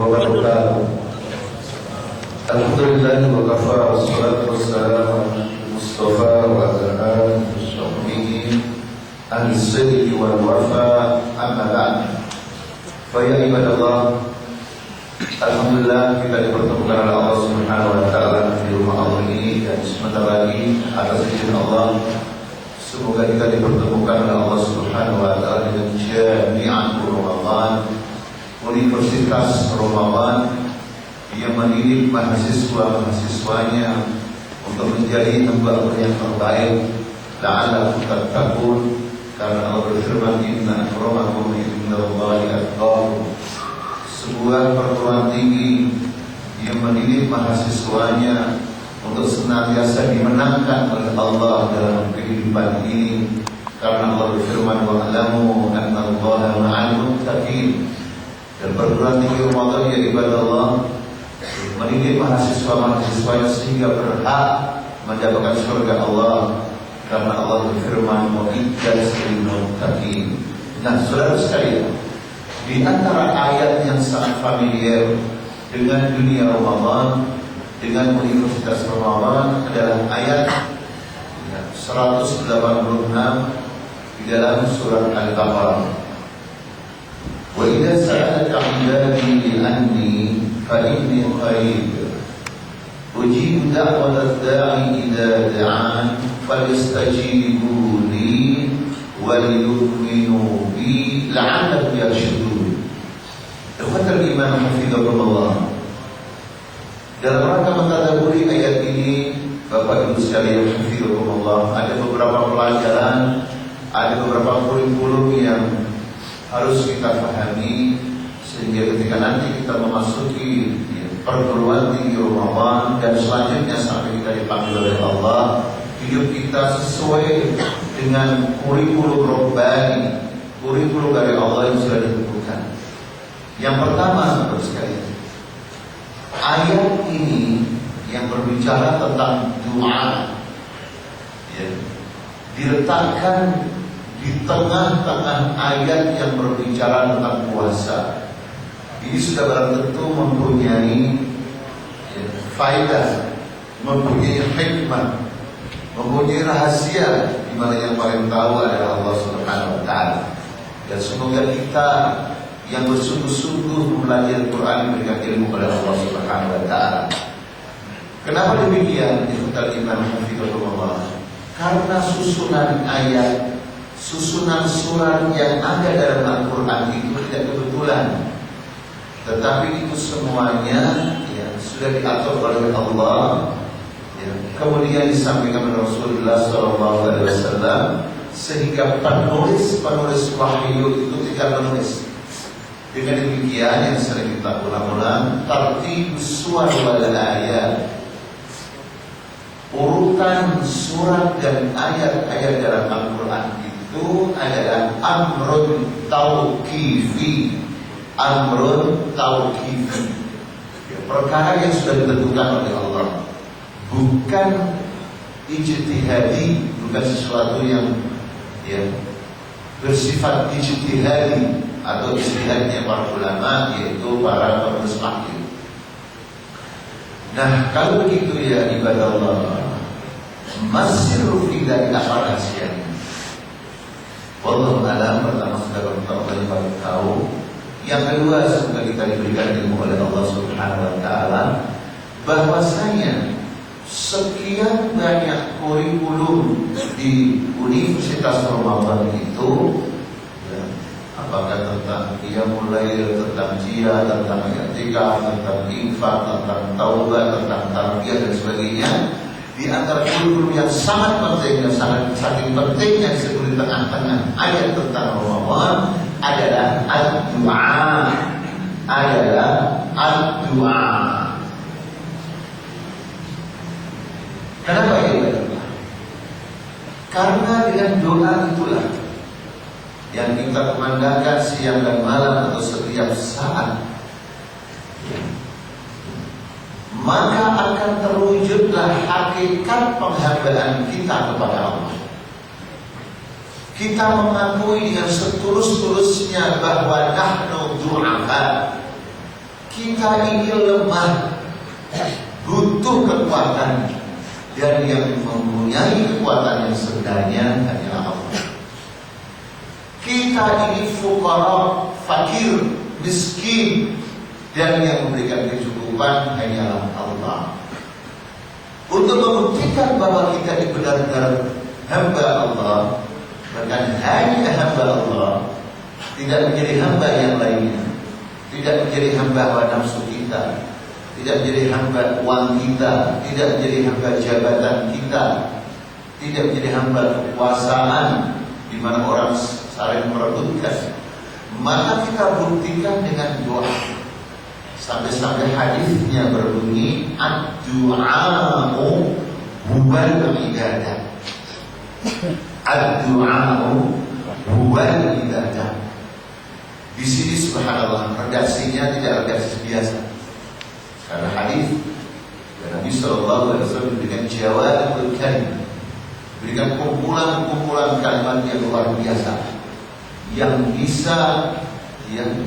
wabarakatuh. Alhamdulillah wa kafa wassalatu wassalamu ala Mustafa wa ala alihi wa sahbihi al-sidqi wal wafa amma ba'd. Fa ya ibadallah, alhamdulillah kita dipertemukan oleh Allah Subhanahu wa taala di rumah Allah ini, dan sebentar lagi atas izin Allah semoga kita dipertemukan oleh Allah Subhanahu wa taala dengan Jami'atul Ramadan, Universitas Ramadan, yang mendidik mahasiswa-mahasiswanya untuk menjadi hamba yang terbaik. La'allakum tattaqun, karena Allah berfirman, inna akramakum indallahi atqakum. Sebuah perguruan tinggi yang mendidik mahasiswanya untuk senantiasa dimenangkan oleh Allah dalam kehidupan ini, karena Allah berfirman, wa'lamu annallaha ma'al muttaqin. Dan perguruan tinggi Ramadan, ya ibadallah, mendidik mahasiswa-mahasiswanya sehingga berhak mendapatkan surga Allah, karena Allah berfirman, mu'iddat lil muttaqin. Nah, saudara sekalian, di antara ayat yang sangat familiar dengan dunia Ramadan, dengan Universitas Ramadan adalah ayat 186 di dalam surat Al-Baqarah. Wa idza sa'alaka 'ibadi anni fa inni qarib ujibu da'watad da'i idza da'an fastajibu li wal yu'minu bi la'allahum yarshudun. Ikhwatal iman hafizakumullah, dalam rangka mentadabburi ayat ini, Bapak Ibu sekalian hafizakumullah, ada beberapa pelajaran, ada beberapa kurikulum yang harus kita pahami, sehingga ketika nanti kita memasuki perguruan tinggi Ramadan dan selanjutnya sampai kita dipanggil oleh Allah, hidup kita sesuai dengan kurikulum Rabbani, kurikulum dari Allah yang sudah ditentukan. Yang pertama, Bapak sekalian, ayat ini yang berbicara tentang doa, diletakkan di tengah-tengah ayat yang berbicara tentang puasa. Ini sudah barang tentu mempunyai faedah, mempunyai hikmah, mempunyai rahasia, di mana yang paling tahu adalah Allah Subhanahu wa taala. Dan semoga kita yang bersungguh-sungguh mempelajari Al-Quran diberikan ilmu oleh Allah Subhanahu wa taala. Kenapa demikian? Karena susunan ayat, susunan surat yang ada dalam Al-Quran itu tidak kebetulan, tetapi itu semuanya sudah diatur oleh Allah, kemudian disampaikan oleh Rasulullah SAW, sehingga penulis wahyu itu tidak menulis. Dengan demikian yang sering kita ulang-ulang, tartibus suwar wal ayat, urutan surat dan ayat-ayat dalam Al-Quran itu adalah amrun tauqifi, amrun tauqifi, perkara yang sudah ditentukan oleh Allah, bukan ijtihadi, bukan sesuatu yang bersifat ijtihadi atau istilahnya para ulama, yaitu para penulis wahyu. Nah, kalau begitu ya ibadah Allah, masih tidak apa rahasianya. Wallahu a'lam. Pertama sudah kita paling tahu. Yang kedua, semoga kita diberikan ilmu oleh Allah Subhanahu wa taala, bahwasanya sekian banyak kurikulum di Universitas Ramadan itu, apakah tentang mulai tentang jihad, tentang i'tikaf, tentang infak, tentang taubat, tentang tarbiyah dan sebagainya, di antara kurikulum yang sangat penting dan saking pentingnya disebut di tengah-tengah ayat tentang Ramadan adalah ad-du'a. Kenapa ya? Karena dengan doa itulah yang kita kumandangkan siang dan malam atau setiap saat, maka akan terwujudlah hakikat penghambaan kita kepada Allah. Kita mengakui dengan setulus-tulusnya bahwa nahnu du'afa, Kita ini lemah, butuh kekuatan, dan yang mempunyai kekuatan yang sebenarnya hanyalah Allah. Kita ini fuqara, fakir, miskin, dan yang memberikan kecukupan hanyalah Allah. Untuk membuktikan bahwa kita ini benar-benar hamba Allah, bahkan hanya hamba Allah, tidak menjadi hamba yang lainnya, tidak menjadi hamba hawa nafsu kita, tidak menjadi hamba uang kita, tidak menjadi hamba jabatan kita, tidak menjadi hamba kekuasaan di mana orang saling merebutkan. Maka kita buktikan dengan doa. Sampai-sampai hadisnya berbunyi ad-du'a'u huwal ibadah. Ad-du'a'u huwal ibadah. Di sini subhanallah redaksinya tidak redaksi biasa. Karena hadis Nabi sallallahu alaihi wasallam dengan jawabul kalim, berikan kumpulan-kumpulan kalimat yang luar biasa, yang bisa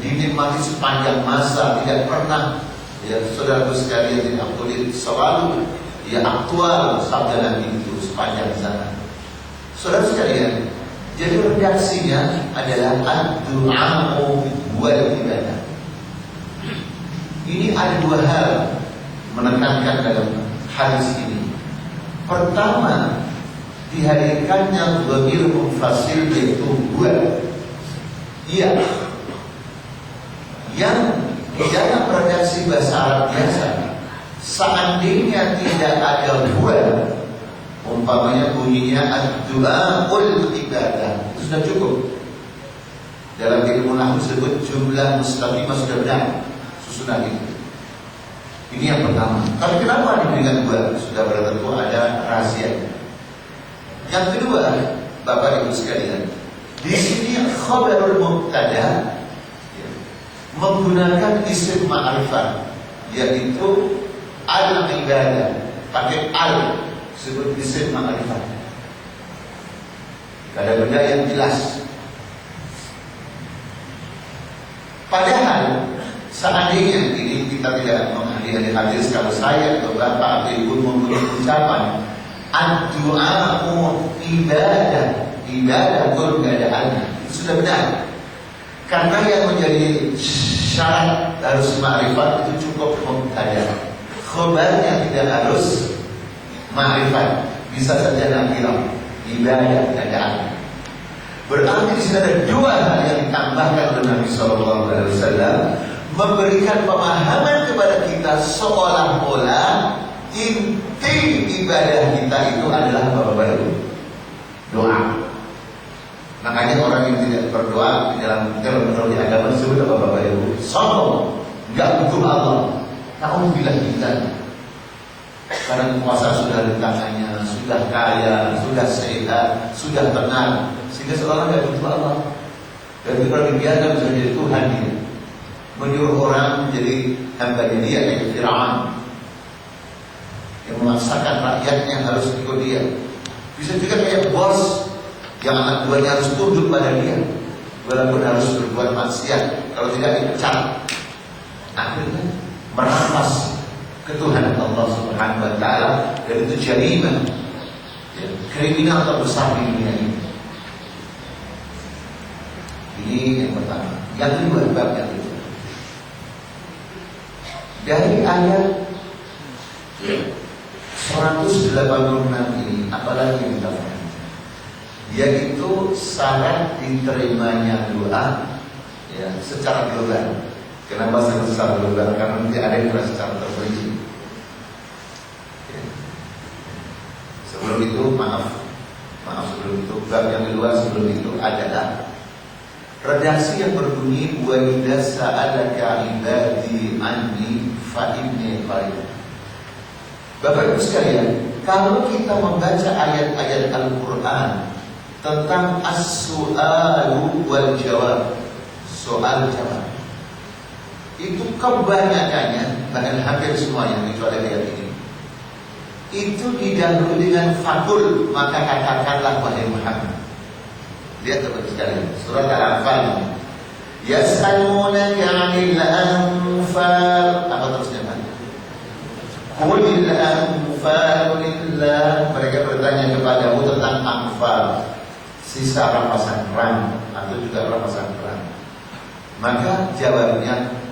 dinikmati sepanjang masa, tidak pernah saudara sekalian tidak boleh selalu aktual sabda Nabi itu sepanjang zaman. Saudara sekalian, jadi redaksinya adalah ad-du'a'u wal ibadah. Ini ada dua hal menekankan dalam hadis ini. Pertama, dihadirkannya dhamir munfasil yaitu huwa. Iya. Yang di dalam redaksi bahasa Arab biasa, seandainya tidak ada huwa, umpamanya bunyinya ad-du'a'ul ibadah, itu sudah cukup. Dalam ilmu nahwu disebut jumlah mustaqimah sudah benar susunan itu. Ini yang pertama. Tapi kenapa diberikan dua? Sudah tentu ada rahasia. Yang kedua, Bapak Ibu sekalian, di sini khabarul mubtada menggunakan isim ma'rifah, yaitu al-ibadah, pakai al, sebut isim ma'rifah. Ada benda yang jelas. Padahal seandainya ini kita tidak menghadiri hadis, kalau saya atau Bapak atau Ibu mempunyai ucapan ad-du'a'u ibadah, ibadah keadaannya, itu sudah benar. Karena yang menjadi syarat harus ma'rifat itu cukup mubtada. Khabarnya tidak harus ma'rifat, bisa saja nakirah, ibadah keadaan. Berarti di sini ada dua hal yang ditambahkan oleh Nabi Sallallahu Alaihi Wasallam, memberikan pemahaman kepada kita seolah-olah inti ibadah kita itu adalah Bapak Ibu, doa. Makanya orang yang tidak berdoa di dalam terminologi agama disebut apa Bapak Ibu? Sombong, enggak butuh Allah. Nauzubillah kita. Karena kuasa sudah di tangannya, sudah kaya, sudah sehat, sudah tenang, sehingga seorang enggak butuh Allah. Dan kalau dibiarkan bisa jadi Tuhan dia, menyuruh orang menjadi hambanya dia kayak Fir'aun yang memaksakan rakyatnya harus ikut dia. Bisa juga kayak bos yang anak buahnya harus tunduk pada dia, walaupun harus berbuat maksiat, kalau tidak dipecat. Akhirnya merampas ketuhanan Allah Subhanahu Wa Taala, dan itu jarimah, kriminal terbesar di dunia ini. Ini yang pertama. Yang kedua, bab yang kedua, dari ayat 186 ini, apalagi yang kita pahami, yaitu syarat diterimanya doa secara global. Kenapa secara global? Karena nanti ada yang secara terperinci. Sebelum itu maaf sebelum itu bab yang kedua sebelum itu adalah redaksi yang berbunyi wa idza sa'alaka ibadi anni fa inni qarib. Bapak Ibu sekalian, kalau kita membaca ayat-ayat Al-Qur'an tentang as-su'alu wal jawab, soal jawab, itu kebanyakannya, bahkan hampir semuanya kecuali ayat ini, itu didahului dengan fakul, maka katakanlah wahai Muhammad. Lihat teman sekalian, surat Al-Anfal, Yas'alunaka 'anil anfal. Apa terusnya Pak? Qulil anfal lillah. Mereka bertanya kepadamu tentang anfal, sisa rampasan perang atau juga rampasan perang. Maka jawabnya,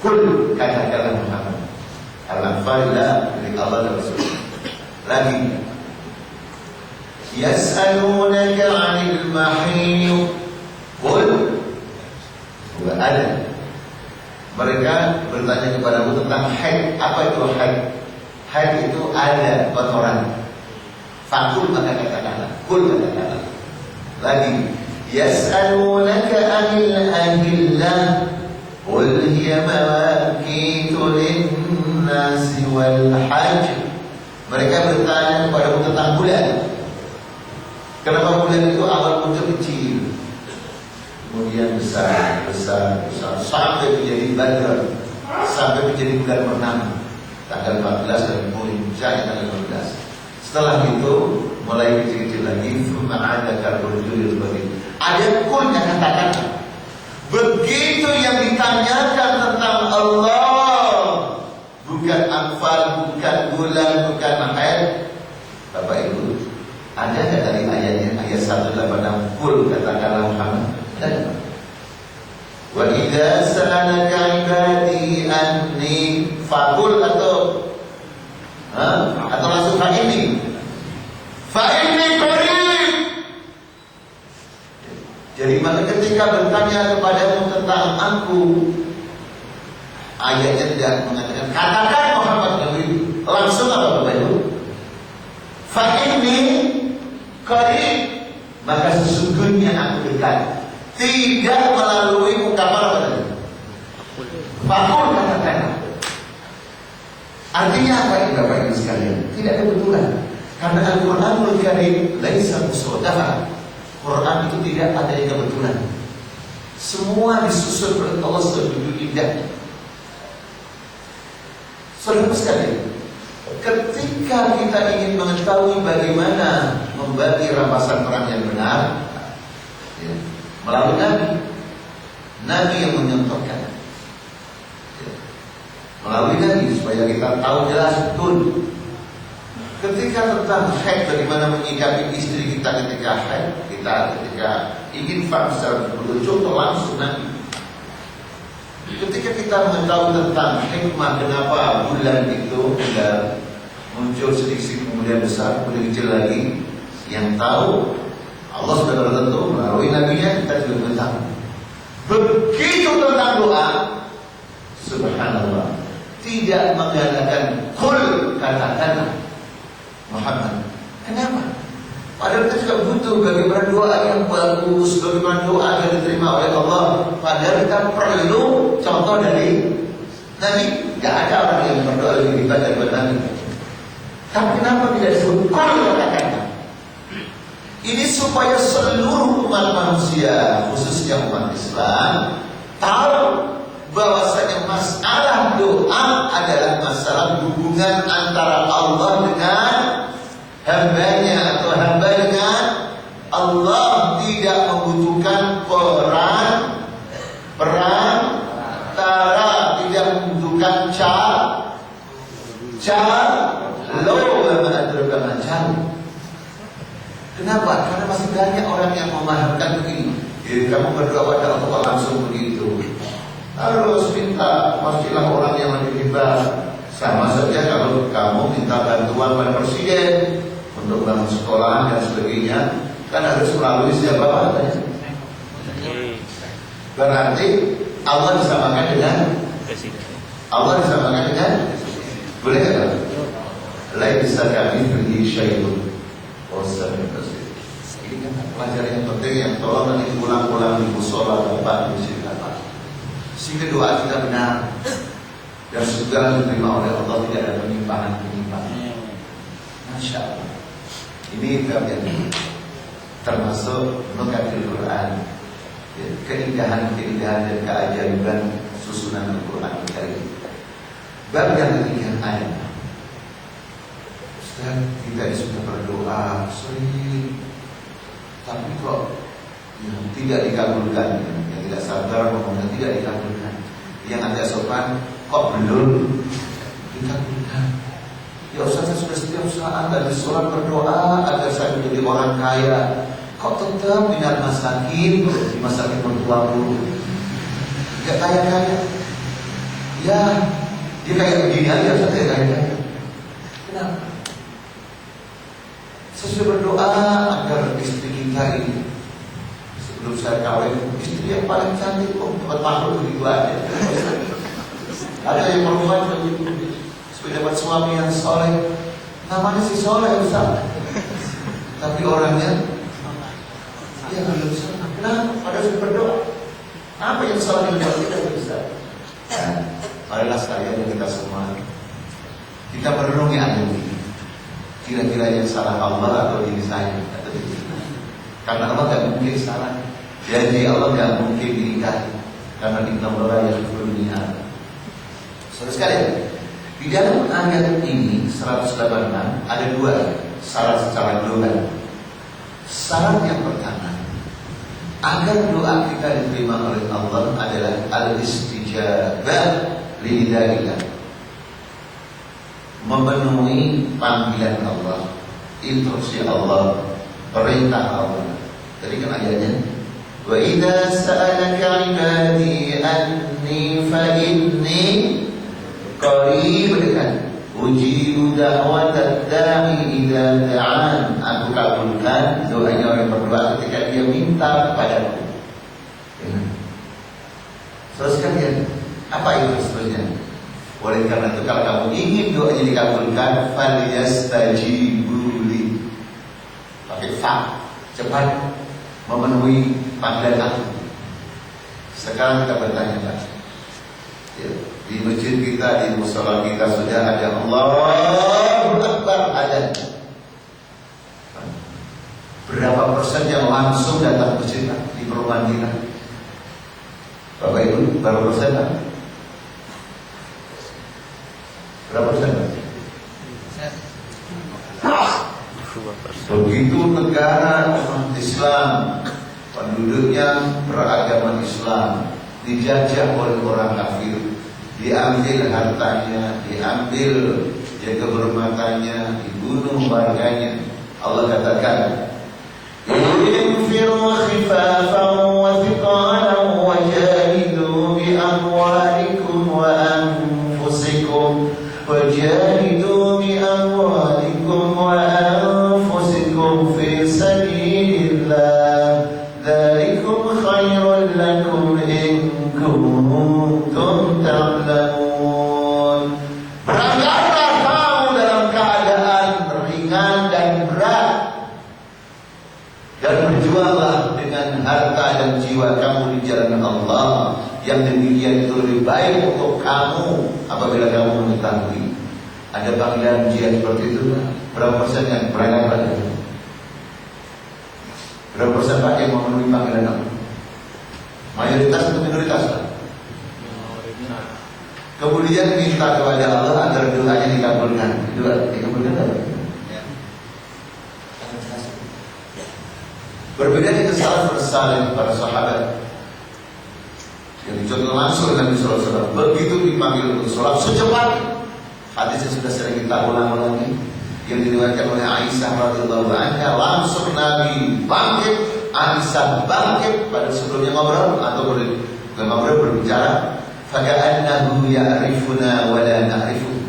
Qul, katakanlah Muhammad, al-anfal milik Allah dan Rasul. Lagi, yas'alunaka 'anil mahiyy. Qul, enggak ada. Mereka bertanya kepadamu tentang haid. Apa itu haid? Haid itu ada kotoran. Fakul, maka katakanlah. Kul, katakanlah. Lagi, yas'alunaka 'anil ahillah. Qul hiya mawaqitu lin-nasi wal hajj. Mereka bertanya kepadamu tentang bulan. Kenapa bulan itu awal muncul kecil, kemudian besar sampai menjadi badar, sampai menjadi bulan purnama tanggal 14 dan puncaknya tanggal 15. Setelah itu mulai kecil-kecil lagi. Ada kulnya, katakan. Begitu yang ditanyakan tentang Allah, bukan anfal, bukan bulan, bukan haid. Bapak Ibu, ada nggak dari ayatnya, ayat 186, kul, katakanlah Muhammad? Wa idza sa'alaka 'ibadi anni faqul, atau langsung fa inni qarib. Jadi maka ketika bertanya kepadamu tentang aku, ayatnya tidak mengatakan katakan Muhammad Nabi, langsung apa Bapak Ibu? Fa inni qarib, maka sesungguhnya aku dekat. Tidak melalui ungkapan apa tadi? Fakul, katakan. Artinya apa ini Bapak Ibu sekalian? Tidak kebetulan. Karena Al-Quranul Karim laisa musawwadafa. Quran itu tidak ada yang kebetulan. Semua disusun oleh Allah sebegitu indahnya. Saudara sekalian, ketika kita ingin mengetahui bagaimana membagi rampasan perang yang benar, melalui Nabi yang menyontohkan, melalui Nabi supaya kita tahu jelas betul. Ketika tentang haid, bagaimana menyikapi istri kita ketika haid, kita ketika ingin faham secara betul, contoh langsung Nabi. Ketika kita mengetahui tentang hikmah kenapa bulan itu tidak muncul sedikit kemudian besar kemudian kecil lagi, yang tahu Allah sudah tertentu melalui Nabi-Nya, kita juga mengetahui. Begitu tentang doa, subhanallah, tidak mengatakan kul, katakanlah Muhammad. Kenapa? Padahal kita juga butuh bagaimana doa yang bagus, bagaimana doa yang diterima oleh Allah. Padahal kita perlu contoh dari Nabi. Gak ada orang yang berdoa lebih hebat daripada Nabi. Tapi kenapa tidak disebut kul, katakanlah? Ini supaya seluruh umat manusia, khususnya umat Islam, tahu bahwasanya masalah doa adalah masalah hubungan antara Allah dengan hambanya atau hamba dengan Allah. Tidak membutuhkan perantara, tidak membutuhkan Kenapa? Karena masih banyak orang yang memahamkan begini. Kamu berdoa pada Allah langsung begitu, harus minta pastilah orang yang lebih hebat. Sama saja kalau kamu minta bantuan pada presiden untuk bangun sekolah dan sebagainya, kan harus melalui siapa katanya? Berarti Allah disamakan dengan boleh nggak? Laisa kamitslihi syai'un. Ini kan pelajaran yang penting yang tolong nanti ulang-ulang di musola Bapak di sini Bapak, sehingga doa kita benar dan segala diterima oleh Allah, tidak ada penyimpangan. Masya Allah. Ini bagian termasuk nukatil Quran, keindahan dan keajaiban susunan Al-Quran Karim. Bab yang ketiga ayat. Ustaz, kita sudah berdoa sering, tapi kok tidak dikabulkan. Yang tidak sabar ngomongnya tidak dikabulkan. Yang agak sopan, kok belum dikabulkan? Ya Ustaz, saya sudah setiap saat dari sholat berdoa agar saya menjadi orang kaya. Kok tetap minat masakin, dimasakin mertua dulu. Gak kaya-kaya. Ya, dia kayak begini aja, saya kayak kaya-kaya. Kenapa? Saya sudah berdoa agar istri kita ini, sebelum saya kawin, istri yang paling cantik kok, tempat makhluk begitu aja. Ada yang perempuan supaya dapat suami yang soleh, namanya si soleh Ustaz, tapi orangnya dia belum soleh. Kenapa? Padahal sudah berdoa. Apa yang salah yang buat kita bisa? Marilah sekalian kita semua kita merenungi ayat ini. Kira-kira yang salah Allah atau diri saya? Karena Allah tidak mungkin salah. Janji Allah tidak mungkin diingkari. Karena Inna Allah yaghfiru liman. Saudara sekalian, di dalam ayat ini 186 ada dua syarat secara global. Syarat yang pertama, agar doa kita diterima oleh Allah adalah al-istijabah lillahi, memenuhi panggilan Allah, instruksi Allah, perintah Allah. Tadi kan ayatnya, wa idza sa'alaka 'ibadi anni fa inni qarib, kan? Ujibu da'watad da'i idza da'an. Aku kabulkan doanya orang berdoa ketika dia minta kepadaku. Terus sekalian, apa itu sebenarnya? Oleh karena itu kalau kamu ingin doanya dikabulkan, falyastajibu li. Pakai fa, cepat memenuhi panggilan aku. Sekarang kita bertanya, Pak. Ya, di masjid kita, di mushola kita sudah ada Allahu Akbar ada. Berapa persen yang langsung datang ke masjid di perumahan kita? Bapak Ibu, berapa persen? Berapa persen? Begitu negara Islam, penduduknya beragama Islam, dijajah oleh orang kafir, diambil hartanya, diambil jaga kehormatannya, dibunuh warganya. Allah katakan, infiru khifafan wa thiqalan wa jahidu bi amwalikum wa anfusikum wajahidu bi amwalikum wa anfusikum fi sabilillah, dzalikum khairul lakum in kuntum ta'lamun. Berangkatlah kamu dalam keadaan ringan dan berat, dan berjuanglah dengan harta dan jiwa kamu di jalan Allah. Yang demikian itu lebih baik untuk kamu apabila kamu mengetahui ada panggilan jihad seperti itu. Berapa persen yang berangkat? Berapa persen Pak yang memenuhi panggilan kamu? Mayoritas atau minoritas? Kemudian minta kepada Allah agar doanya dikabulkan. Dikabulkan apa? Berbeda dengan salafus saleh para sahabat yang dicontoh langsung Nabi sallallahu alaihi wasallam. Begitu dipanggil untuk sholat secepatnya. Hadisnya sudah sering kita ulang-ulang ini, yang diriwayatkan oleh Aisyah radhiyallahu anha, langsung Nabi bangkit, Aisyah bangkit pada sebelumnya ngobrol atau ngobrol berbicara, faka'annahu ya'rifuna wa la na'rifu.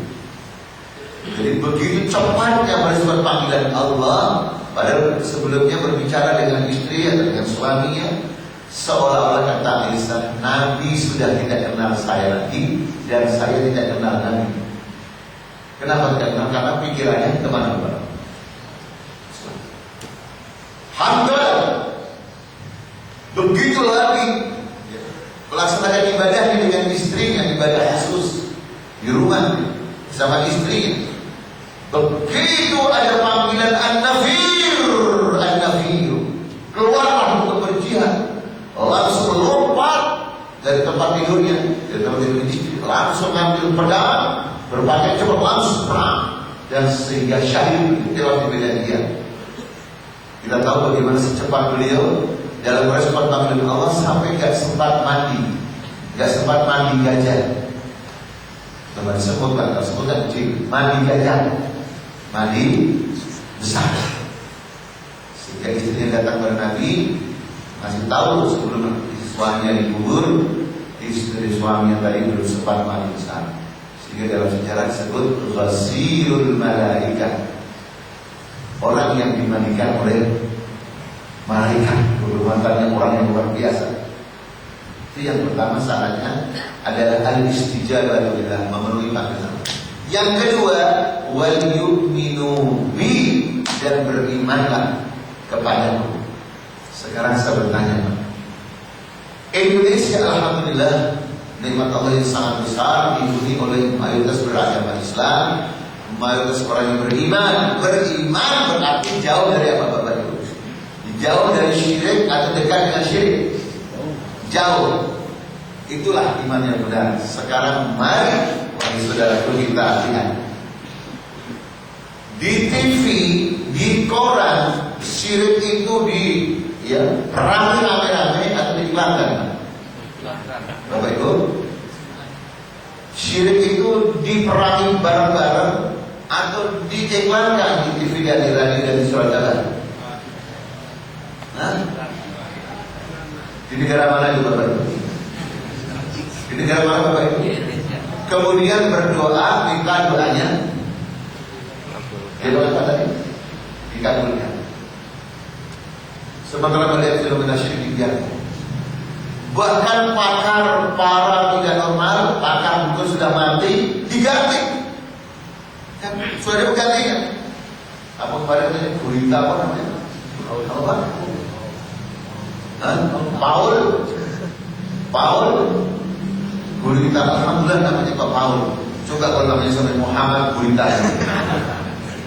Jadi begitu cepatnya merespon panggilan Allah, padahal sebelumnya berbicara dengan istri atau dengan suaminya, seolah-olah kata Aisyah, Nabi sudah tidak kenal saya lagi dan saya tidak kenal Nabi. Kenapa tidak kenal? Karena pikirannya kemana-mana. Hamdan begitu lagi melaksanakan ibadahnya dengan istrinya, ibadah khusus di rumah sama istrinya. Begitu ada panggilan an-nafir, keluarlah untuk berjihad, langsung lompat dari tempat tidurnya, dari tempat tidur istri, langsung ambil pedang, berpakaian cepat langsung perang, dan sehingga syahid tewas di medan dia. Kita tahu bagaimana secepat beliau dalam respon panggilan Allah sampai gak sempat mandi gajah. Teman sebut kan, sebutkan kecil, mandi gajah, mandi besar. Sehingga istrinya datang kepada Nabi, masih tahu sebelum suaminya dikubur, istri suaminya tadi belum sempat mandi besar. Sehingga dalam sejarah disebut ghasilul malaikat, orang yang dimandikan oleh malaikat, bermantannya orang yang luar biasa. Itu yang pertama syaratnya adalah al-istijabah lillah, memenuhi panggilan. Yang kedua, wal yu'minu bi, dan berimanlah kepadaku. Sekarang saya bertanya, Indonesia alhamdulillah nikmat Allah yang sangat besar, dihuni oleh mayoritas beragama Islam, mayoritas orang yang beriman. Beriman berarti jauh dari apa Bapak Ibu? Jauh dari syirik atau dekat dengan syirik? Jauh. Itulah iman yang benar. Sekarang mari wahai saudaraku kita lihat di TV, di koran, syirik itu rame-rame atau diiklankan? Bapak Ibu, syirik itu diperangi bareng-bareng atau diiklankan di TV dan di radio dan di surat kabar? Di negara mana itu Bapak Ibu? Di negara mana Bapak Ibu? Kemudian berdoa, minta doanya apa tadi? Dikabulkan. Sementara melihat fenomena syirik dibiarkan. Bahkan pakar para tidak normal, pakar buku sudah mati, diganti. Kan sudah diganti kan? Apa kemarin tadi? Gurita apa namanya? Apa? Paul Gurita, alhamdulillah namanya Pak Paul. Coba kalau namanya sampai Muhammad Gurita,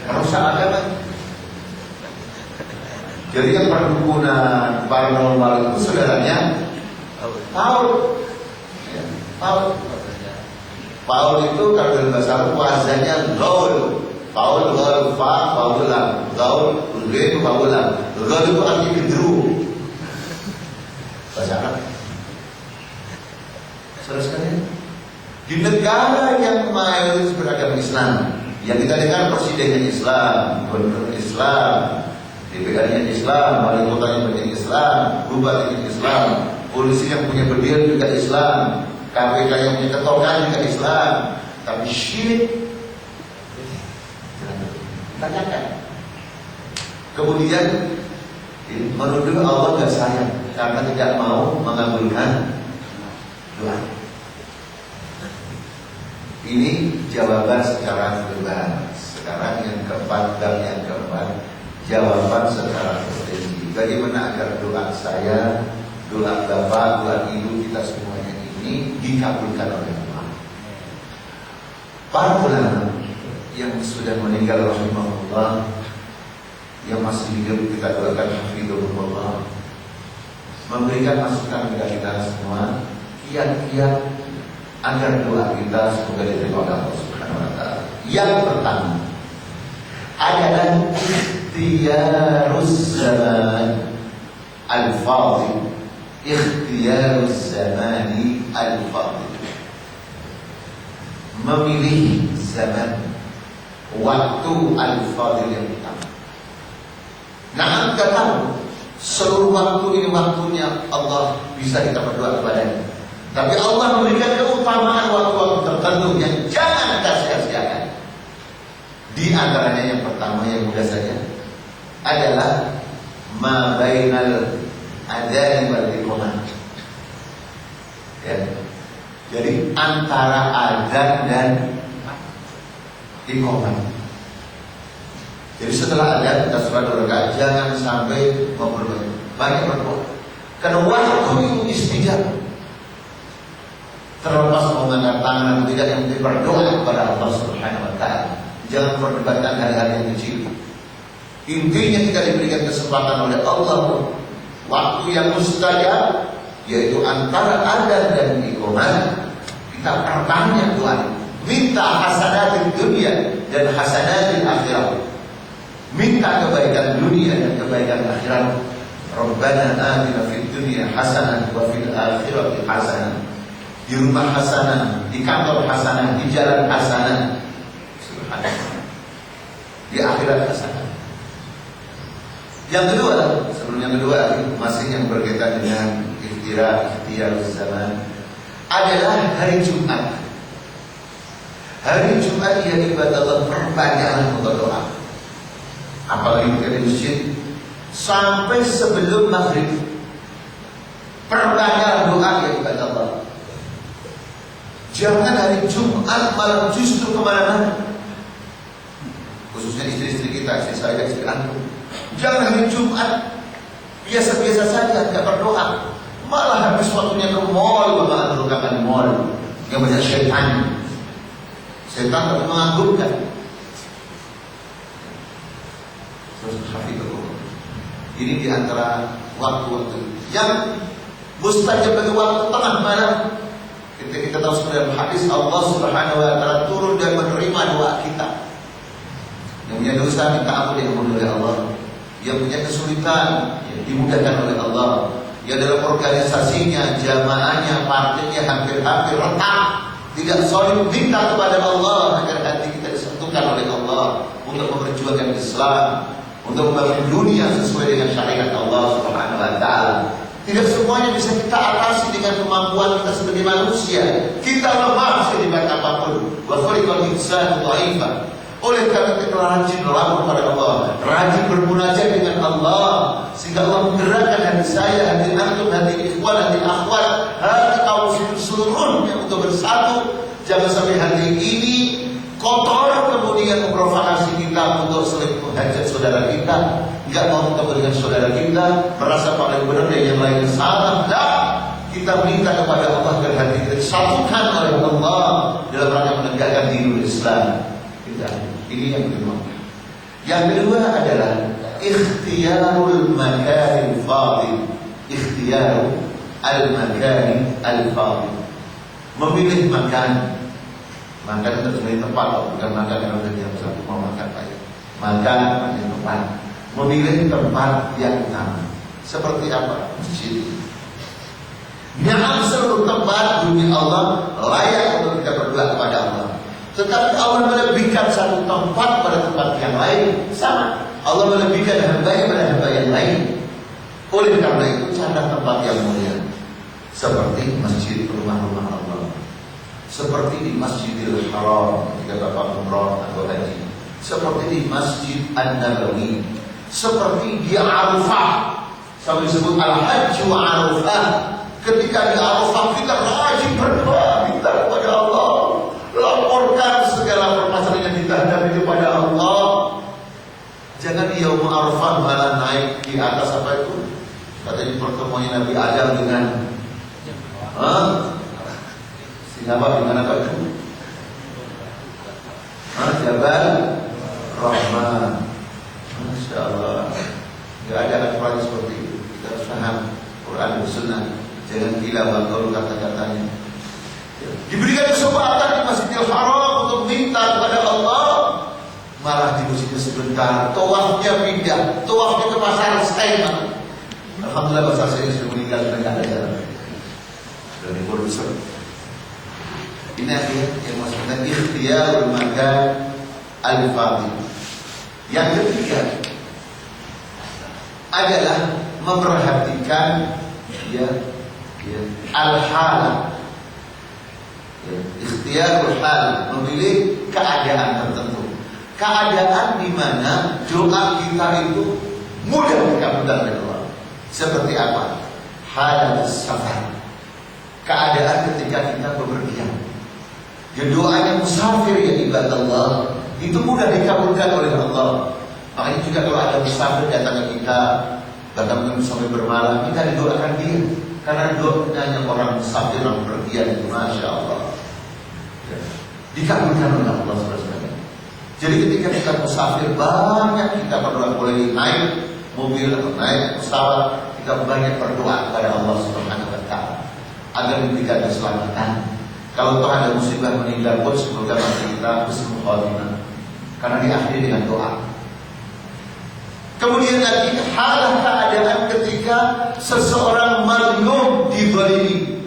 rusak agama. Jadi yang perdukunan paranormal itu saudaranya Paul. Ya, Paul itu kalau dalam bahasa Arab wazannya gaul. Paul gaul fa faulam, gaul ghaib faulam. Gaul itu artinya gendruwo. Bahasa Arab. Saudara sekalian, di negara yang mayoritas beragama Islam, yang kita dengar presidennya Islam, gubernur Islam, DPR-nya Islam, wali kotanya banyak Islam, bupatinya Islam, polisi yang punya bendera juga Islam, KPK yang punya ketokan juga Islam, tapi syirik, tanyakan. Kemudian menuduh Allah gak sayang karena tidak mau mengabulkan doa. Ini jawaban secara bebas. Sekarang yang keempat dan yang keempat, jawaban secara terperinci. Bagaimana agar doa saya, doa bapak, doa ibu kita semuanya ini dikabulkan oleh Allah? Para ulama yang sudah meninggal rahimahullah, yang masih hidup kita doakan hafizahullah, memberikan masukan kepada kita semua, kiat-kiat agar doa kita semoga diterima oleh Allah Subhanahu wa taala. Yang pertama adalah ikhtiyaruz zaman al-fadil. Ikhtiyaruz zamani al-fadil. Memilih zaman, waktu al-fadil yang utama. Nah, kita tahu seluruh waktu ini waktunya Allah bisa kita berdoa kepadanya. Tapi Allah memberikan keutamaan waktu-waktu tertentu yang jangan kita sia-siakan. Di antaranya yang pertama yang mudah saja adalah ma bainal adzan wal iqamah. Ya. Jadi antara adzan dan iqamah. Jadi setelah adzan kita sholat 2 rakaat, jangan sampai ngobrol banyak berdoa. Karena waktu itu istijabah. Terlepas mengangkat tangan atau tidak, yang berdoa kepada Allah Subhanahu wa taala. Jangan perdebatkan hal-hal yang kecil. Intinya kita diberikan kesempatan oleh Allah waktu yang mustajab, yaitu antara adzan dan iqamah. Kita pertanya Tuhan, minta hasanatul dunia dan hasanatul akhirat. Minta kebaikan dunia dan kebaikan akhirat. Rabbana atina fid dunya hasanah wa fil akhirati hasanah. Di rumah hasanah, di kantor hasanah, di jalan hasanah. Subhanallah. Di akhirat hasanah. Yang kedua, sebelum yang kedua masih yang berkaitan dengan ikhtiar zaman adalah hari Jumat. Hari Jumat yang ibadah perbanyaklah berdoa. Apalagi kita di masjid sampai sebelum maghrib perbanyak doa yang ibadah Allah. Jangan hari Jumat malam justru kemana-mana. Khususnya istri-istri kita, istri saya, istri antum. Jangan hari Jumat biasa-biasa saja, tidak berdoa. Malah habis waktunya ke mall, malah berdoakan di mall. Yang banyak syaitan. Syaitan tapi menganggurkan. Ini diantara waktu-waktu yang mustajab bagi waktu tengah malam. Kita tahu dalam hadis Allah Subhanahu wa taala turun dan menerima doa kita. Yang punya dosa minta ampun diampuni oleh Allah. Yang punya kesulitan dimudahkan oleh Allah. Yang dalam organisasinya, jamaahnya, partainya hampir-hampir retak, tidak solid, minta kepada Allah agar hati kita disentuhkan oleh Allah untuk memperjuangkan Islam, untuk membangun dunia sesuai dengan syariat Allah Subhanahu wa taala. Tidak semuanya bisa kita atasi dengan kemampuan kita sebagai manusia. Kita lemah sedemikian apapun. Wa khuliqal insanu dhaifan. Oleh karena kita rajin melapor pada Allah, rajin bermunajat dengan Allah, sehingga Allah menggerakkan hati saya, hati antum, hati ikhwan, hati akhwat, hati kaum seluruhnya untuk bersatu. Jangan sampai hati ini kotor kemudian memprovokasi kita untuk saling menghujat saudara kita, nggak mau ketemu dengan saudara kita, merasa paling benar dan yang lain salah. Tidak, kita minta kepada Allah agar hati kita disatukan oleh Allah dalam rangka menegakkan dinul Islam. Ini yang kedua. Yang kedua adalah ikhtiyarul makanil fadil. Ikhtiyarul al-makanil al-fadil. Memilih makan. Makan itu sebagai tempat, bukan makan yang udah jam 1 mau makan baik. Makan di tempat. Memilih tempat yang utama. Seperti apa? Masjid. Yang seluruh tempat dunia Allah layak untuk kita berdoa kepada Allah. Tetapi Allah melebihkan satu tempat pada tempat yang lain. Sama, Allah melebihkan hamba pada hamba yang lain. Oleh karena itu cari tempat yang mulia, seperti masjid rumah-rumah Allah, seperti di Masjidil Haram ketika Bapak umrah atau haji, seperti di Masjid An-Nabawi, seperti di Arafah. Sampai disebut Al-Hajj wa Arafah. Ketika di Arafah kita rajin berdoa, minta kepada Allah, laporkan segala permasalahan yang kita hadapi kepada Allah. Jangan di Yaum Arafah malah naik di atas apa itu? Katanya pertemuannya Nabi Adam dengan Singapura dengan apa itu? Jabal Rahman. Masya Allah. Tidak ada aturan seperti itu. Kita harus paham Quran dan Sunnah. Jangan gila banggaul kata-katanya. Diberikan kesempatan di Masjidil Haram untuk minta kepada Allah, malah di masjidnya sebentar, tawafnya pindah, tawafnya ke pasar Stein. Alhamdulillah pasar saya sudah meninggal, sudah tidak ada jalan. Sudah diproduksi. Ini yang maksudnya ikhtiyarul makan al-fadil. Yang ketiga adalah memperhatikan al-hal. Ikhtiyarul hal, memilih keadaan tertentu. Keadaan di mana doa kita itu mudah dikabulkan oleh Allah. Seperti apa? Halat safar. Keadaan ketika kita bepergian. Ya doanya musafir ya ibadah Allah, itu mudah dikabulkan oleh Allah. Makanya juga kalau ada musafir datang ke kita, datang sampai bermalam, kita didoakan dia. Karena doanya orang musafir yang bepergian itu Masya Allah dikabulkan oleh Allah SWT. Jadi ketika kita musafir, banyak kita berdoa, boleh naik mobil atau naik pesawat, kita banyak berdoa kepada Allah Subhanahu wa taala agar diberikan keselamatan. Kalau toh ada musibah meninggal pun semoga mati kita husnul khatimah, karena diakhiri dengan doa. Kemudian lagi halah keadaan ketika seseorang mazlum dizalimi.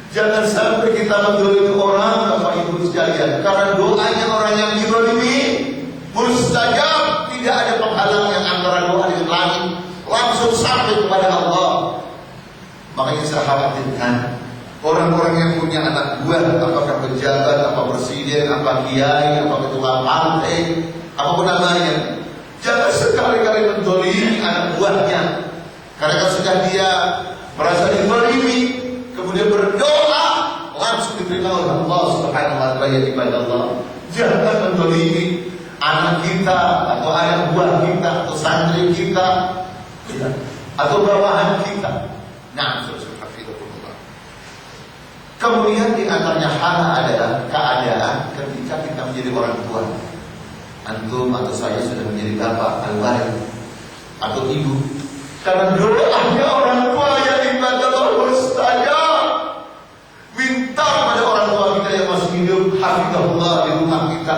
Jangan sampai kita menzalimi orang, Bapak Ibu sekalian, karena doanya orang yang dizalimi mustajab, tidak ada penghalang yang antara doa dengan langit, langsung sampai kepada Allah. Makanya saya khawatirkan orang-orang yang punya anak buah, apakah pejabat, apa presiden, apa kiai, apa ketua partai, apapun namanya, jangan sekali-kali menzalimi anak buahnya. Karena kalau sudah dia merasa dizalimi, kemudian berdoa, langsung diterima oleh Allah Subhanahu wa taala. Ya ibadallah, jangan menzalimi anak kita atau anak buah kita atau santri kita, atau bawahan kita. Nah, kemudian di antaranya hal adalah keadaan ketika kita menjadi orang tua. Antum atau saya sudah menjadi bapak, alwari, atau ibu. Karena doanya orang tua yang ibadallah mustajab. Minta pada orang tua kita yang masih hidup, hafizahullah di rumah kita.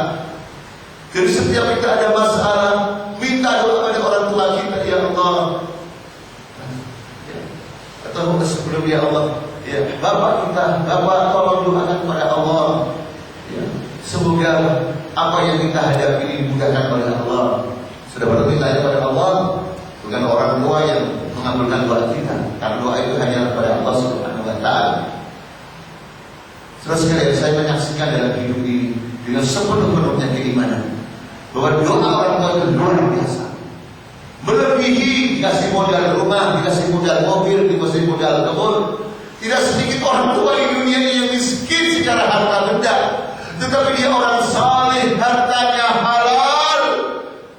Jadi setiap kita ada masalah, minta doa pada orang tua kita, ya Allah. Atau sebelum ya Allah, ya bapak kita, bapak tolong doakan kepada Allah. Ya, semoga apa yang kita hadapi dimudahkan oleh Allah. Sudah pernah ditanya pada Allah, bukan orang tua yang mengabulkan doa kita, karena doa itu hanya kepada Allah Subhanahu wa taala. Terus sekalian, saya menyaksikan dalam hidup ini dengan sepenuh-penuhnya keimanan bahwa doa orang tua itu luar biasa, melebihi dikasih modal rumah, dikasih modal mobil, dikasih modal kebun. Tidak sedikit orang tua di dunia ini yang miskin secara harta benda, tetapi dia orang saleh, hartanya halal,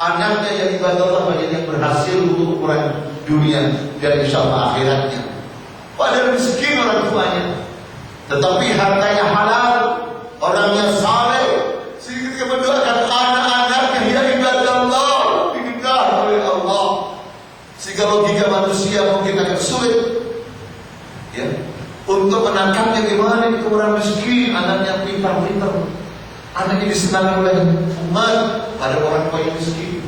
anaknya yang ibadallah banyak yang berhasil untuk ukuran dunia dan insya Allah akhiratnya. Padahal miskin orang tuanya, tetapi hartanya halal, orangnya saleh, sehingga mendoakan anak-anaknya ya ibadallah dididik oleh Allah. Sehingga logika manusia mungkin agak sulit, ya, untuk menangkapnya. Gimana itu orang miskin, anaknya pintar-pintar, anaknya disenangi oleh umat, pada orang tua yang miskin.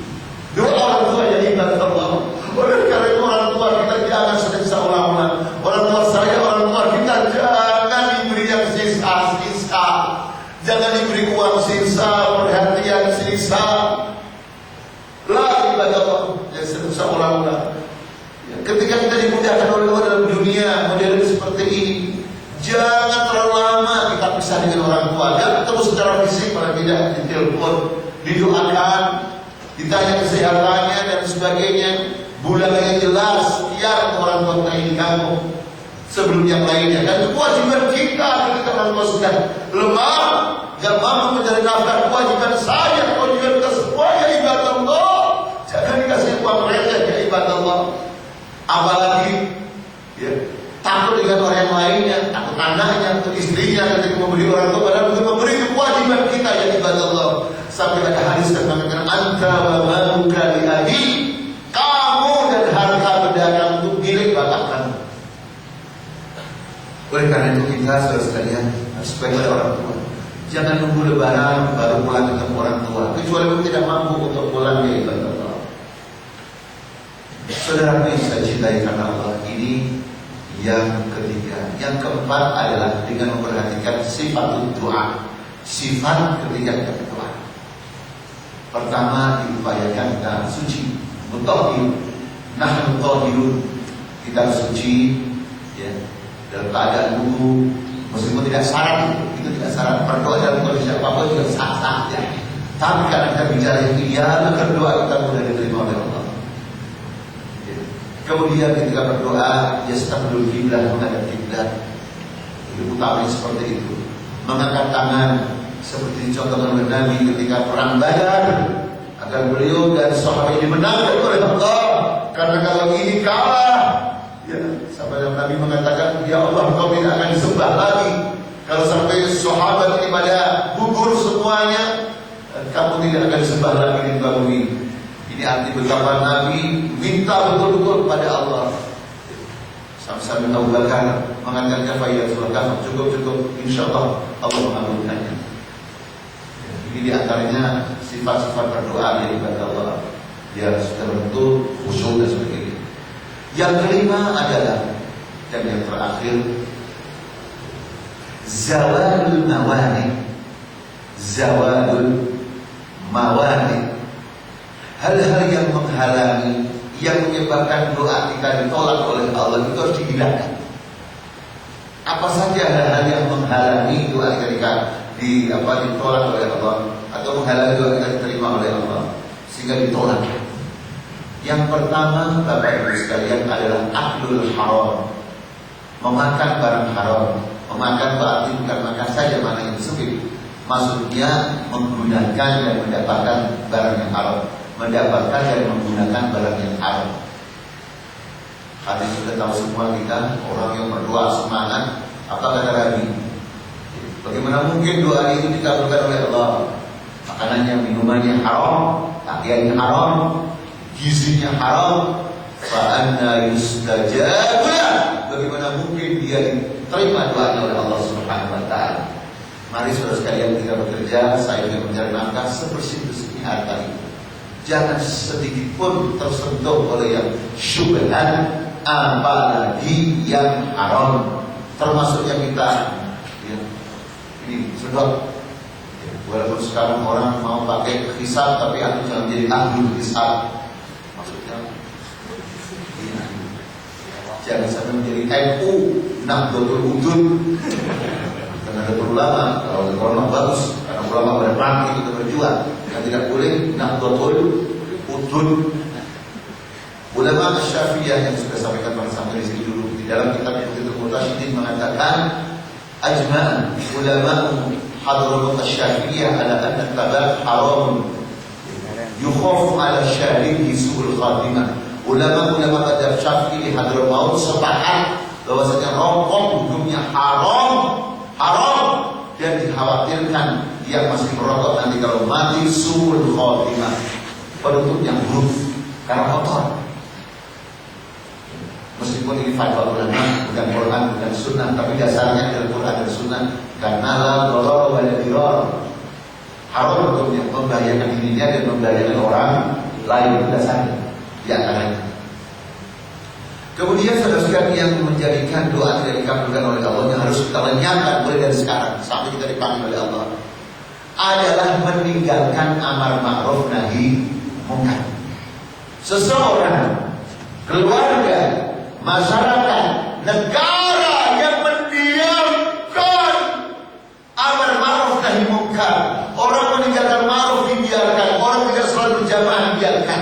Doa orang tua yang ibadallah. Oleh karena itu orang tua kita jangan sedekah ulama. Orang tua saya, orang tua kita jangan diberi yang sisa-sisa, jangan diberi uang sisa, perhatian sisa. La ibadallah, ya sedekah ulama. Ketika kita dimudahkan oleh Allah dalam dunia modern seperti ini, jangan terlalu lama kita pisah dengan orang tua. Jangan ketemu secara fisik, pada tidak ditelepon, didoakan, ditanya kesehatannya dan sebagainya. Bulan yang jelas, sekian orang tua kita ini kamu sebelum yang lainnya. Dan itu kewajiban kita ketika orang tua sudah lemah, gak mampu mencari nafkah. Kewajiban saya, kewajiban kita semuanya ibadallah. Jangan dikasih uang receh ya ibadallah. Apalagi ya, takut dengan orang yang lainnya, takut anaknya, atau istrinya ketika memberi orang tua. Padahal untuk memberi itu kewajiban kita ya ibadallah. Sampai ada hadis yang mengatakan anta wa maluka li abi, kamu dan harta benda kamu itu milik bapak kamu. Oleh karena itu kita saudara sekalian harus sebagai orang tua, jangan nunggu lebaran baru pulang ketemu orang tua, kecuali kamu tidak mampu untuk pulang ya ibadallah. Saudara yang saya cintai karena Allah, ini yang ketiga. Yang keempat adalah dengan memperhatikan sifat doa, sifat ketika kita berdoa. Pertama, diupayakan kita suci, mutahhir, nahnu mutahhirun, kita suci, ya, dalam keadaan wudu, meskipun tidak syarat itu tidak syarat. Berdoa dalam kondisi apapun juga sah-sah ya. Tapi karena kita bicara yang ideal, maka doa kita mudah diterima oleh Allah. Kemudian ketika berdoa, ya yastaqbilul qiblah, menghadap kiblat. Itu utamanya seperti itu. Mengangkat tangan seperti dicontohkan oleh Nabi ketika perang Badar, agar beliau dan sahabat ini dimenangkan oleh Allah. Karena kalau ini kalah, ya, sampai Nabi mengatakan, ya Allah, kau tidak akan disembah lagi. Kalau sampai sahabat ini pada gugur semuanya, kamu tidak akan disembah lagi di muka bumi. Ini arti betapa Nabi minta betul-betul kepada Allah. Sampai Abu Bakar mengatakan faidatul kafir, cukup, insyaallah Allah mengabulkannya. Ini diantaranya sifat-sifat berdoa yang ibadah Allah. Dia sudah bentuk khusyuk dan sebagainya. Yang kelima adalah, dan yang terakhir, zawalul mawani. Zawalul mawani, hal-hal yang menghalangi, yang menyebabkan doa kita ditolak oleh Allah itu harus dihilangkan. Apa saja hal-hal yang menghalangi doa kita ditolak oleh Allah, atau menghalangi doa kita diterima oleh Allah sehingga ditolak? Yang pertama, Bapak Ibu sekalian, adalah aklul haram, memakan barang haram. Memakan berarti bukan makan saja mana yang sempit, maksudnya menggunakan dan mendapatkan barang yang haram, mendapatkan dan menggunakan barang yang haram. Hadis sudah tahu semua kita, orang yang berdoa semangat, apa kata Nabi? Bagaimana mungkin doa itu dikabulkan oleh Allah? Makanannya, minumannya haram, pakaiannya haram, gizinya haram, fa'anna yustajab. Bagaimana mungkin dia diterima doanya oleh Allah Subhanahu wa taala? Mari saudara sekalian, kita bekerja, saya ingin mencari nafkah sebersih-bersihnya harta itu. Jangan sedikit pun tersentuh oleh yang syubhat, apalagi yang haram. Termasuk yang kita ini sedot. Walaupun sekarang orang mau pakai hisab, tapi aku jangan jadi ahlul hisab. Maksudnya jangan sampai menjadi NU, Nahdlatul Udud. Karena ada ulama, kalau ulama bagus, karena ulama berperang itu berjuang. Yang tidak boleh Nahdlatul Udud. Ulama Syafi'iyah yang sudah sampaikan sampai di sini dulu, di dalam kitab Iqtidatul Mursyidin mengatakan, ajma'an ulama Hadramaut Syafi'iyah ala anna tabak haram yukhafu ala syarihi su'ul khatimah. Ulama-ulama mazhab Syafi'i Hadramaut sepakat bahwasanya rokok hukumnya haram dan dikhawatirkan yang masih merokok nanti kalau mati su'ul khatimah, penutup yang buruk karena kotor. Meskipun ini fatwa ulama, bukan Quran, bukan Sunnah, tapi dasarnya dari Quran dan Sunnah. Karena la dharar wa la dirar, haram hukumnya membahayakan dirinya dan membahayakan orang lain, dasarnya di antaranya. Kemudian saudara yang menjadikan doa tidak dikabulkan oleh Allah, yang harus kita lenyapkan mulai dari sekarang sampai kita dipanggil oleh Allah, adalah meninggalkan amar ma'ruf nahi munkar. Seseorang, keluarga, masyarakat, negara yang mendiamkan amar ma'ruf nahi munkar, orang meninggalkan ma'ruf dibiarkan, orang tidak sholat berjamaah dibiarkan,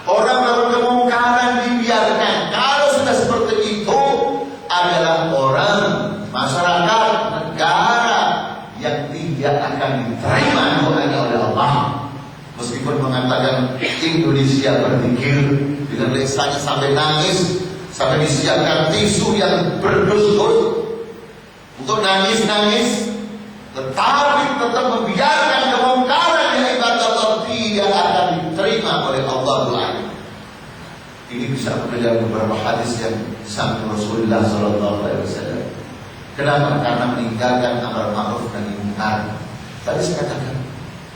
orang melakukan kemungkaran dibiarkan. Kalau sudah seperti itu, adalah orang, masyarakat, negara yang tidak akan diterima doanya oleh Allah. Meskipun mengatakan Indonesia berzikir dengan lisannya sampai nangis, sampai disiapkan tisu yang berdus-dus untuk nangis-nangis, tetapi tetap membiarkan kemungkaran yang ibadah Allah tidak akan diterima oleh Allah doanya. Ini bisa menjadi beberapa hadis yang disampaikan Rasulullah SAW. Kenapa? Karena meninggalkan amar ma'ruf nahi munkar. Tadi saya katakan,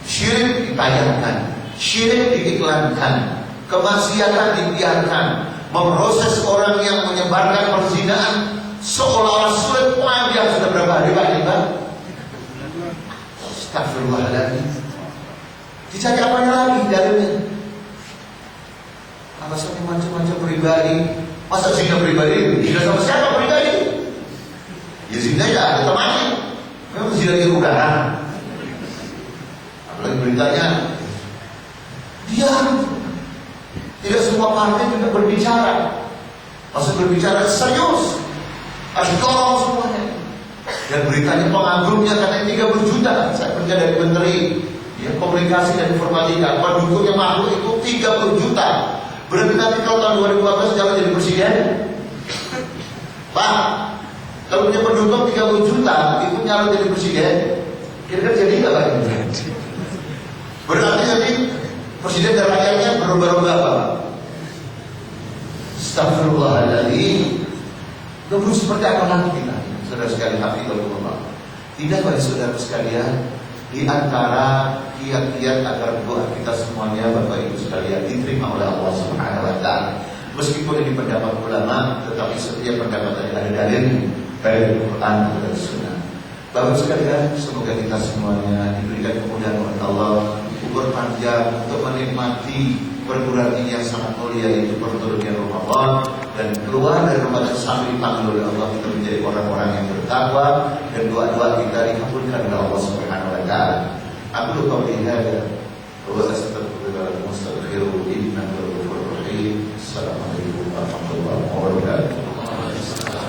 syirik dibayarkan, syirik diiklankan, kemaksiatan dibiarkan, memproses orang yang menyebarkan perzinahan seolah-olah sulit panjang. Sudah berapa hari Pak ini Pak? Astagfirullahaladzim. Dicari apanya lagi dalilnya? Alasannya macam-macam pribadi. Masa zina pribadi? Zina sama siapa pribadi? Ya zina ya ada temannya. Memang zina di udara. Apalagi beritanya diam. Tidak semua partai juga berbicara. Maksud berbicara serius, harus tolong semuanya. Dan beritanya penganggurnya katanya 30 juta. Saya kerja dari Menteri Komunikasi dan Informatika, pendukungnya makhluk itu 30 juta. Berarti nanti kalau tahun 2014 jangan jadi presiden, Pak. Kalau punya pendukung 30 juta, ikut nyalon jadi presiden, kira-kira jadi nggak Pak? Berarti nanti presiden dan rakyatnya berubah-ubah apa? Astagfirullahaladzim. Lalu seperti apa lagi kita? Saudara sekalian, hafizahullah. Tidak pada saudara sekalian, di antara kiat-kiat agar doa kita semuanya Bapak Ibu sekalian diterima oleh Allah Subhanahu wa taala. Meskipun ini pendapat ulama, tetapi setiap pendapat ada dalil baik Al-Quran dan Sunnah. Bapak sekalian, semoga kita semuanya diberikan kemudahan oleh Allah, umur panjang untuk menikmati perguruan tinggi yang sangat mulia, yaitu perturunnya Ramadan, dan keluar dari Ramadan sambil dipanggil oleh Allah kita menjadi orang-orang yang bertakwa, dan doa-doa kita dikabulkan oleh Allah Subhanahu wa taala. Aku lupa melihat bahwa